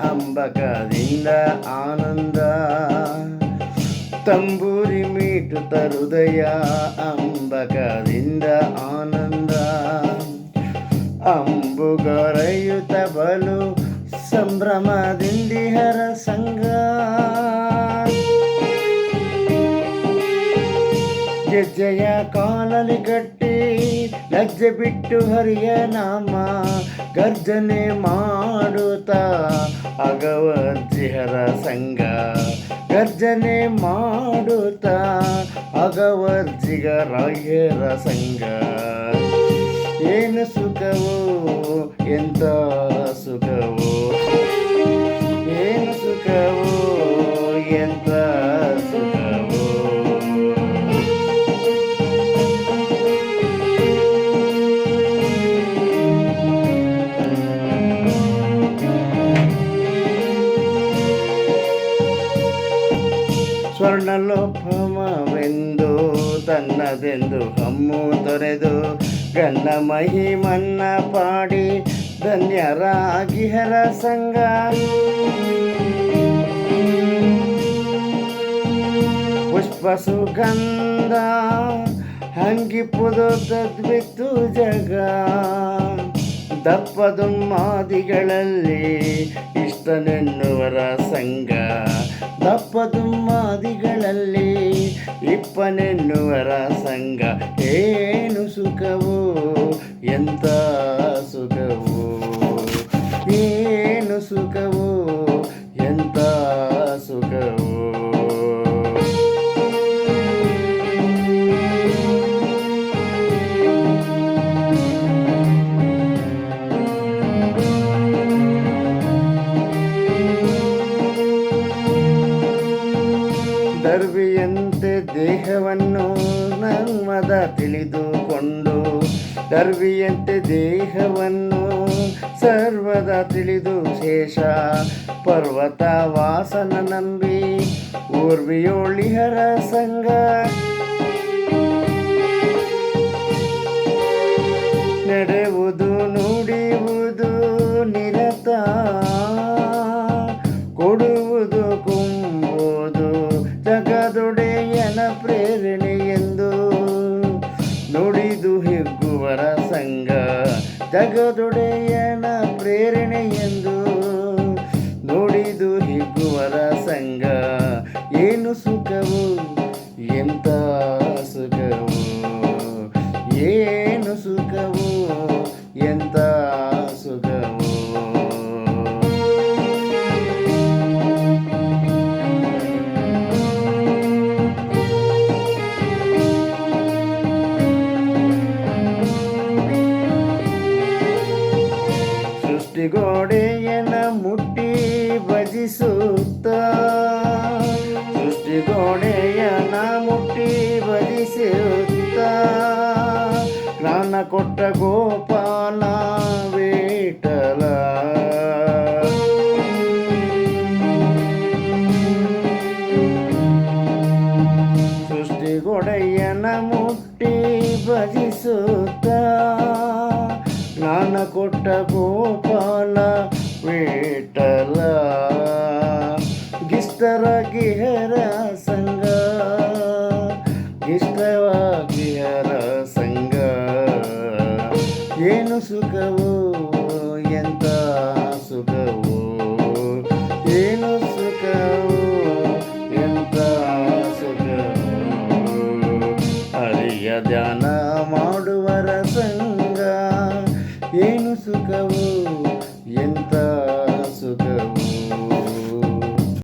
ಅಂಬಕದಿಂದ ಆನಂದ ತಂಬೂರಿ ಮೀಟುತ್ತ ಹೃದಯ ಅಂಬಕದಿಂದ ಆನಂದ ಅಂಬುಗರೆಯುತ್ತ ಬಲು ಸಂಭ್ರಮದಿಂದಿಹರ ಸಂಗ ಗೆಜ್ಜೆಯ ಕಾಲಲ್ಲಿ ಗಟ್ಟಿ ಲಜ್ಜೆ ಬಿಟ್ಟು ಹರಿಯ ನಾಮ ಗರ್ಜನೆ ಮಾಡುತ್ತಾ ಅಗವರ್ಜಿಹರ ಸಂಗ ಗರ್ಜನೆ ಮಾಡುತ್ತಾ ಅಗವರ್ಜಿಗರಾಯರ ಸಂಗ ಏನು ಸುಖವೋ ಎಂತ ಸುಖವೋ ಏನು ಸುಖವೋ ಎಂತ ಸುಖವೋ ಸ್ವರ್ಣಲೋಪಮವೆಂದು ತನ್ನದೆಂದು ಹಮ್ಮು ತೊರೆದು ಗನ್ನ ಮಹಿಮನ್ನ ಪಾಡಿ ಧನ್ಯರಾಗಿಹರ ಸಂಗ ಪುಷ್ಪ ಸುಗಂಧ ಹಂಗಿಪ್ಪುದು ತದ್ವಿತ್ತು ಜಗ ದಪ್ಪದುಮ್ಮಾದಿಗಳಲ್ಲಿ ಇಷ್ಟನೆನ್ನುವರ ಸಂಗ ದಪ್ಪದುಮ್ಮಾದಿಗಳಲ್ಲಿ ಇಪ್ಪನೆನ್ನುವರ ಸಂಗ ಏನು ಸುಖವೋ ಎಂತ ಸುಖವೋ ಏನು ಸುಖವೋ ಎಂತ ಸುಖವೋ ದರ್ವಿಯಂತೆ ದೇಹವನ್ನು ನರ್ಮದ ತಿಳಿದುಕೊಂಡು ದರ್ವಿಯಂತೆ ದೇಹವನ್ನು ಸರ್ವದ ತಿಳಿದು ಶೇಷ ಪರ್ವತ ವಾಸನ ನಂಬಿ ಊರ್ವಿಯೋಳಿಹರ ಸಂಗ ನಡೆಯುವುದು ನುಡಿಯುವುದು ನಿರತ ಕೊಡುವುದು ಕುಂಬುವುದು ಜಗದೊಡೆಯನ ಪ್ರೇರಣೆ ಎಂದು ನುಡಿದು ಹಿಗ್ಗುವರ ಸಂಗ ಜಗದೊಡೆಯನ ಪ್ರೇರಣೆ ಎಂದು ನುಡಿದು ಹಿಗ್ಗುವರ ಸಂಗ ಏನು ಸುಖವು ಎಂತ ಸುಖವು ಏನು ಸುಖವು ಎಂತ ಸುಖವು ಸೃಷ್ಟಿಗೋಡೆಯನ ಮುಟ್ಟಿ ಭಜಿಸುತ್ತ ಸೃಷ್ಟಿಗೋಡೆಯನ ಮುಟ್ಟಿ ಭಜಿಸುತ್ತ ಜ್ಞಾನ ಕೊಟ್ಟ ಗೋಪಾಲ ವಿಠಲ ಸೃಷ್ಟಿಗೋಡೆಯನ ಮುಟ್ಟಿ ಭಜಿಸುತ್ತ ಜ್ಞಾನ ಕೊಟ್ಟ ಗೋಪಾಲ ವಿಠಲ